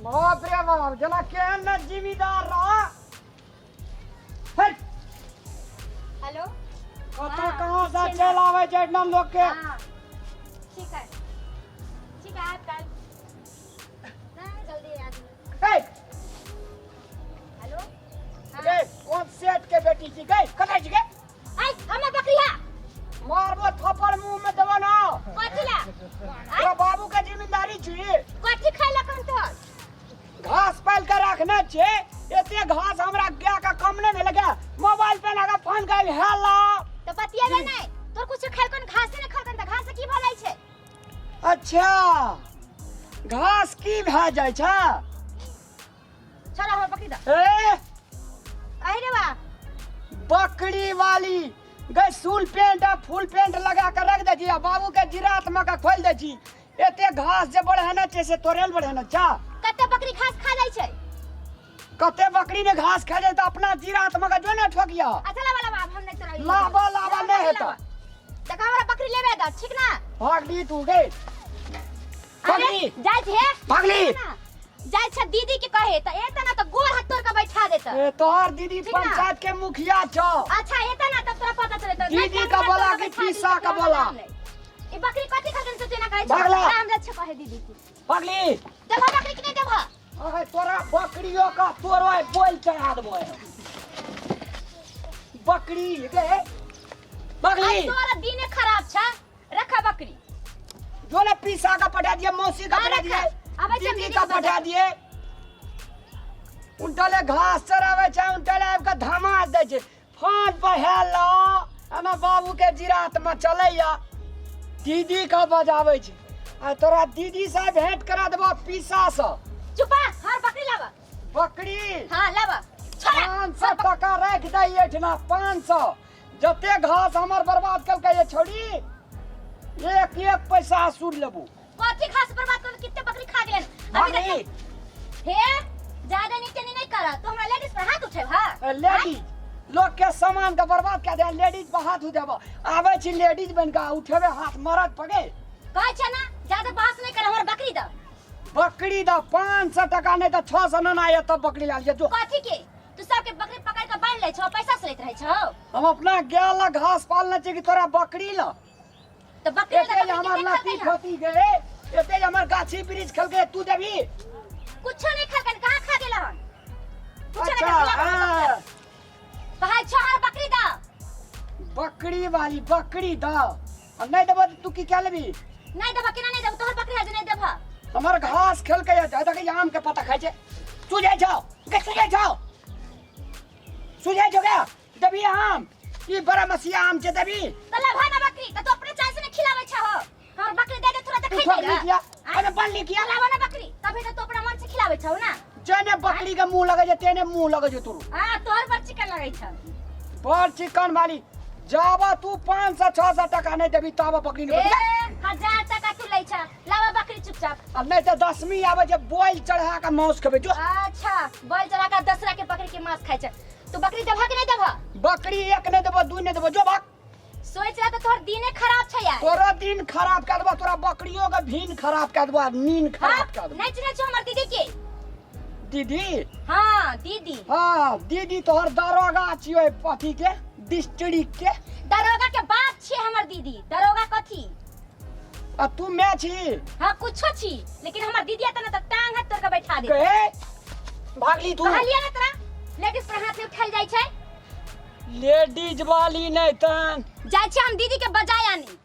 बाप रे बाप जना केहन न जिम्मेदार रहा। हेलो कथा कहां से चल आवे छै एकदम लोग के। ठीक है आप कल जल्दी आ हे हेलो ए कौन सेठ के बेटी छी गई कतै छी गई आई हमर बकरिया मारबो थप्पड़ मुंह में देबो ना। कथिला तो बाबू के जिम्मेदारी छी। कथि खाइला कन तो घास पाल के रखने छे। एते घास हमरा गाय का कम नहीं लगे। मोबाइल पे लगा फोन कर हेलो तो बतियाबे नहीं तोर कुछ खाइल कन घास ने खाइल कन त घास से की भलाई छै। अच्छा घास की भे जाय छ। चल हमर बकरी द ए आई रे बा बकरी वाली गई फुल पेंट लगा कर रख दे जी। बाबू के जिरात में का खोल दे जी। एते घास जे बढ़े न छे से तोरेल बढ़े न छा। कते बकरी घास खा जाय छै। कते बकरी ने घास खा जाए तो अपना जिरात में का जो न ठोकिया। अच्छा लावा हम नहीं तोरा लावा नहीं हेता। देखा हमरा बकरी लेबे द ठीक ना। भागली तू गई भागली जाय छे भागली जाय छे दीदी के कहे त एता ना त गोर हाथ तोड़ के बैठा देता। ए तोहर दीदी ठीक ना? पंचायत के मुखिया छ। अच्छा एता ना तब तोरा पता चले त दीदी का बोला कि पीसा का बोला। ई बकरी कथि खाजन से ना कहे भागला। राम रक्षा कहे दीदी की भागली देखो बकरी के नहीं देखो अरे तोरा बकरियों का तोरो बोल चढ़ा देबो। बकरी गए भागली आई तोरा दिन खराब छ रखा बकरी जो ने पीसा का पटा दिए मौसी का पटा दिए दीदी का पटा दिए। उनटले घास चरावे छै उनटले आपका धमास दे छै फोन पर हेलो हमें बाबू के जिरात में चलैया दीदी का बजावे छै। आ तोरा दीदी से भेंट करा देबो पीसा से। चुपा हर बकरी लावा बकरी हां लावा 500 टका रख दे एठना 500 जते घास हमर बर्बाद कलके ये छोड़ी एक पैसा सूद लेबू। कथि घास बर्बाद कर कितने बकरी खा गेलन अभी तक हे ज्यादा नीचे नहीं करा तो हमरा लेडीज पर हाथ उठे हां लेडीज लोग के सामान का बर्बाद कर दे लेडीज पर हाथ उठाबो आवे छी लेडीज बन के उठेबे हाथ मरद पगे कहे छ ना ज्यादा बहस नहीं कर हमर बकरी द बकरी दा 500 टका नहीं तो 600 न आए तब बकरी लाल जे जो कथि के तू सबके बकरी पकड़ के बांध ले छ पैसा से लेत रहे छ हम अपना गाय घास पालना चाहिए कि तोरा बकरी ला तो बकरी एते हमर नाती खोती गए एते हमर गाछी वृक्ष खल गए तू देबी कुछ नहीं खा के कहां खा गेला हन कुछ नहीं अच्छा खा कहा चार बकरी दा बकरी वाली बकरी दा नहीं देबो तू की क्या लेबी नहीं देबा केना नहीं देबा तोहर बकरी है जे नहीं देबा हमर घास खेल के ज्यादा के आम के पता खाइ छे सुझे जाओ के सुझे जाओ गया देबी आम ई बड़ा मसिया आम छे देबी तो लभा ना बकरी तो अपने चाय से नहीं खिलावे छ हो हमर बकरी दे दे तुरंत तू खाई ठोक देगा लिया अरे बन ली किया लभा ना बकरी तभी तो अपना मन से खिलावे छ ना जेने बकरी के मुंह लगे जे तेने मुंह लगे जे तुरु हां तोहर पर चिकन लगै छ बड़ चिकन वाली जावा तू 500 600 टका नहीं देबी तब बकरी ए नहीं 1000 टका तू लै छ लावा बकरी चुपचाप अब नहीं तो 10वीं आवे जे बोल चढ़ा के मांस खबे जो अच्छा बोल चला का दसरा के बकरी के मांस खाइ छ तू बकरी देबा कि नहीं देबा बकरी एक नहीं देबो दू नहीं देबो जो भाग सोच रहा तो तोहर दिने खराब छ यार तोरा दिन खराब कर देबो तोरा बकरियों के भीन खराब कर देबो नींद खराब कर देबो नहीं चिन्ह छ हमर दीदी के दीदी हां दीदी हाँ दीदी तोहर दरोगा छियो पति के डिस्ट्रिक्ट के दरोगा के बाप छी हमर दीदी दरोगा कथी आ तू मैं छी हां कुछो छी लेकिन हमर दीदी त ना त टांग हाथ तोड़ के बैठा दे कहे भागली तू कहलिए ना तोरा लेडीज पर हाथ में उठाल जाय छै लेडीज वाली नहीं तन जाय छै हम दीदी के बजाय आनी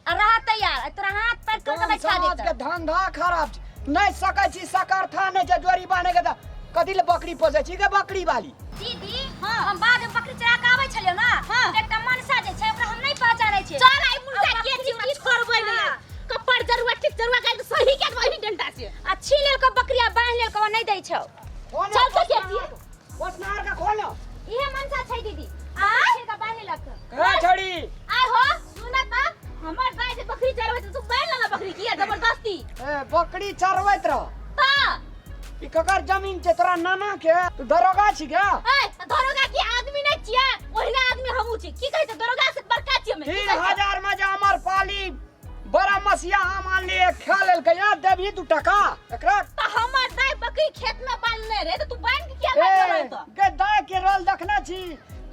आ रहा तैयार तोरा हाथ पैर तोड़ के बैठा समाज दे के धंधा खराब छै। नहीं सकै छी सकरथा नहीं जे जोरी बाने के त कथि ले बकरी पोसे छी के बकरी वाली दीदी हां हम बाद में बकरी चरा के आबै छलियो ना एकटा मनसा जे छै ओकरा हम नहीं पहचानै छी चल आई मुर्गा के छी की करबै ने कपड़ जरूरत ठीक जरूरत का सही के वही डंडा से अच्छी लेल के बकरिया बांध लेल के नहीं दै छौ चल तो के छी पोसनार का खोलो इहे मनसा छै दीदी आ का बांध लक कहे छोड़ी आय हो सुन त हमर गाय से बकरी चरबै तू बांध लेला बकरी किया जबरदस्ती ए बकरी चरवैत रह ता ई ककर जमीन छै तोरा नाना के तू दरोगा छी के ए दरोगा की आदमी नहीं छिया ओहिना आदमी हमहू छी की कहै छै दरोगा से बड़का छियै में 3000 में जे हमर पाली बड़ा मसिया हम आन लिए खा लेल के याद देबी 2 टका एकरा त हमर दाय बकरी खेत में बांधने रे तो तू बांध के क्या बांध रहे तो गद्दा के रोल देखना छी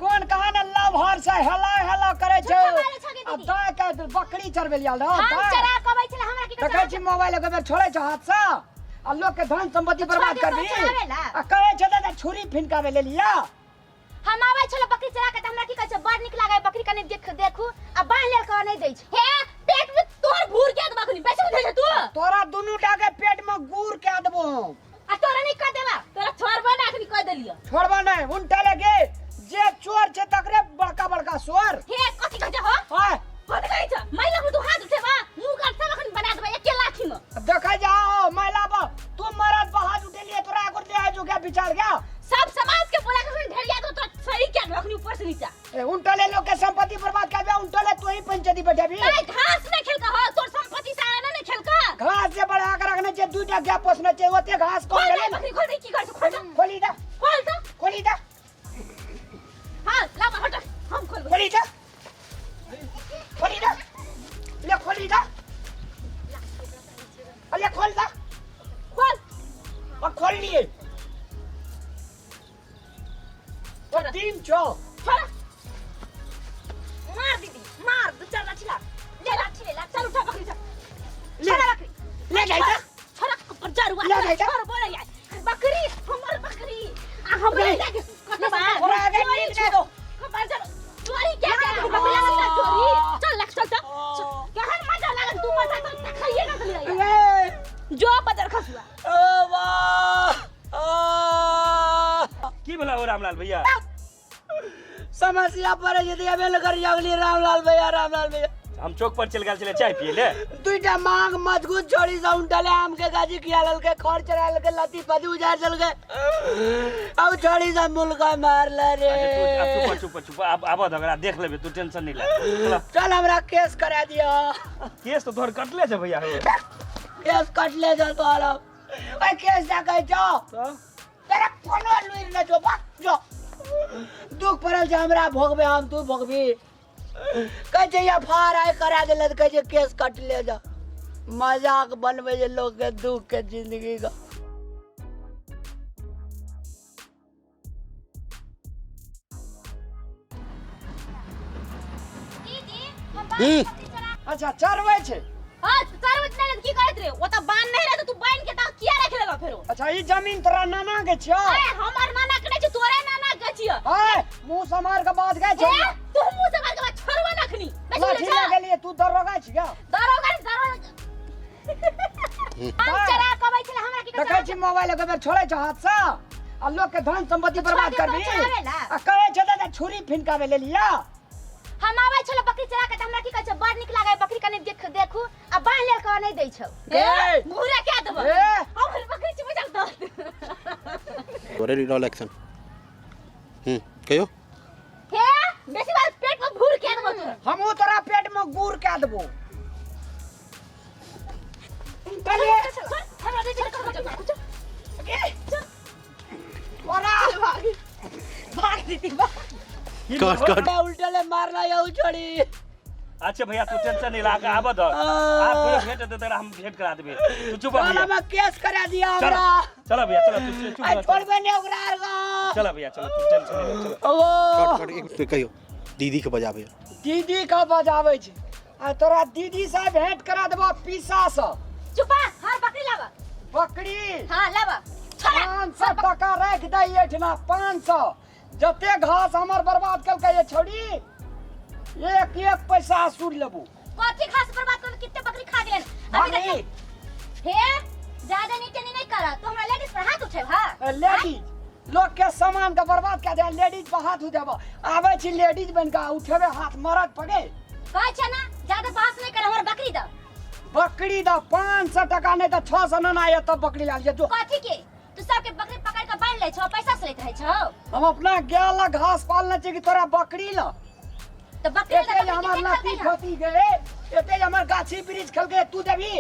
कोन कहा न लव हर से हेला हेला करे छै आ दाय के बकरी चरबेलिया ल हम चरा कबै छले हमरा की देखै छी मोबाइल के बेर छोड़े छ हाथ से आ लोग के धन संपत्ति बर्बाद करबी आ कहै छै त छुरी फिनकावे ले लिया हम आबै छले बकरी चरा के हमरा की कहै छै बड़ निक लागे बकरी कने देखू आ बांध ले के नहीं दै छै हे पेट में तोर भूर के बकरी बेच दे छै तू तोरा दुनु टा के पेट में गुड़ के देबो आ तोरा नहीं कर देबा तोरा छोड़बा ना अखनी कह देलियो छोड़बा नहीं उनटा लगे जे चोर छै तकरे बड़का बड़का चोर हे कथि कहै हो हाय कथि कहै छ महिला को तू हाथ उठेबा मुंह काट सब अखनी बना देबा एके लाठी में देखै जाओ महिला बा तू मरद बहाज उठेलिए तोरा आगुर दे जो क्या बिचार गया सब समाज के बोला के ढेरिया तो सही क्या रखनी ऊपर से नीचे उनटले लोग के संपत्ति बर्बाद कर दे उनटले तू ही पंचायती बैठेबी नहीं घास नहीं खेल का हो तोर संपत्ति सारा नहीं खेल का घास से बढ़ा के रखने चाहिए दूटा क्या पोसना चाहिए ओते घास कौन ले बकरी खोल दे की कर खोल दे खोली दा खोल दे हां ला हट हम खोल खोली दा ले खोली दा अले खोल दा खोल और खोल लिए और तीन चो छोड़ मार दीदी मार दो चार लाठी ले ला चल उठा बकरी चल ले बकरी ले जाइए छोरा पर जरुआ ले जाइए छोड़ बोले यार बकरी हमर बकरी आ हम ले जाके कटबा और आगे नीचे दे दो खबर चल चोरी क्या कर बकरी लगता चोरी चल लग चल कहन मजा लगन तू मजा तो खाइए ना चली जो बदर खसुआ ओ वाह की बोला हो रामलाल भैया समस्या पड़े यदि अबे कर जगली रामलाल भैया हम चौक पर चल गए चले चाय पिए ले दुईटा मांग मजबूत छोड़ी सा उनटले आम के गाजी किया ललके खर चरा ललके लती पदी उजाड़ चलके अब छोड़ी सा मुल्का मार ले रे चुप अब धगड़ा देख लेबे तू टेंशन नहीं ले चल हमरा केस करा दिया केस तो तोहर कटले छे भैया हो केस कटले जा तोरा ओए केस जा कह जाओ तेरा कोनो लुइर न जो भाग जो दुख पड़ल छै हमरा भोगबे हम तू भोगबी कह जे एफआईआर आई करा देले त कह जे केस कट ले जा मजाक बनबे जे लोग के दुख के जिंदगी का दीदी हम बकरी चरा अच्छा चरवे छै हां चरवत नहीं की करत रे ओ त बांध नहीं रहे तो तू बांध के ता किया रख लेगा फेरो अच्छा ई जमीन तोरा नाना के छियो ए हमर नाना के नहीं तोरे नाना के छियो हाय मुंह समार के बात गए छै ए तू मुंह से बात के छोड़वा नखनी लाठी लगे लिए तू दरोगा छी क्या दरोगा हम चरा कबै छले हमरा की देखै छी मोबाइल के बेर छोड़े छ हाथ से आ लोग के धन संपत्ति बर्बाद करबी आ कहै छै त छुरी फिनकावे ले लिया हम आबै छले बकरी चरा के हमरा की कहै छै बड़ निक लागे बकरी कने देखू आ बांध ले के नहीं दै छौ ए घुरे क्या देबो ए हम बकरी छी बजल दो What did you roll action? कहियो हे बेसी बार पेट में भूर के देबो तू हमहू तोरा पेट में गुड़ के देबो चलिए हमरा दे चल कुछ ओरा भाग दीदी भाग कट उल्टले मारना यौ छोड़ी अच्छा भैया तू टेंशन नहीं लागा आब द आप भेट दे तेरा हम भेट करा देबे तू चुप रह भैया मैं केस करा दिया हमरा चलो भैया चलो तू चुप आई रह छोड़बे नहीं ओकरा का चलो भैया चलो तू टेंशन नहीं ले चलो ओ कट एक मिनट कहियो दीदी के बजा भैया दीदी का बजावे छै आ तोरा दीदी से भेंट करा देबो पीसा से चुपा हर बकरी लावा बकरी हां लावा 500 टका रख दे एठना 500 जते घास हमर बर्बाद कलकै ये छोड़ी एक एक पैसा सूद लेबू कथि खास बर्बाद कर कितने बकरी खा गेलन अभी तक हे ज्यादा नीचे नहीं करा तो हमरा लेडीज पर हाथ उठे हां लेडीज लोग के सामान का बर्बाद कर दे लेडीज पर हाथ उठाबो आबै छी लेडीज बन के उठेबे हाथ मरद पगे कहै छै ना ज्यादा बात नहीं कर हमर बकरी द बकरी दा 500 टका नहीं तो 600 न आए तब बकरी ला जे जो कथि के तू सब के बकरी पकड़ के बांध ले छौ पैसा से लेत है छौ हम अपना गेला घास पालना चाहिए कि तोरा बकरी ला तो बकरी एते हमर लाठी खोती गए एते हमर गाछी वृक्ष खलके तू देबी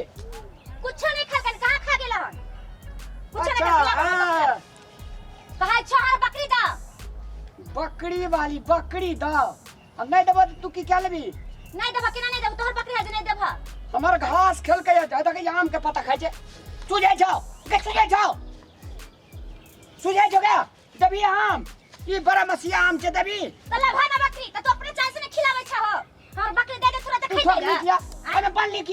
कुछ नहीं खा कहां खा गेला हन कुछ नहीं अच्छा खा कहै छ हर बकरी द बकरी वाली बकरी दा हम नहीं देबो तू की क्या लेबी नहीं देबा केना नहीं देब तोहर बकरी है नहीं देबा हमर घास खेल के जाता के आम के पत्ता खाइ छै तू जाय छौ के जाय छौ सुझे जो गया देबी आम ई बड़ा मसिया आम के देबी तो लभा ना बकरी तो अपने चाय से खिलावे छ हो हमर बकरी दे दे तुरंत तू खाई ठोक ले लिया अरे बन लिया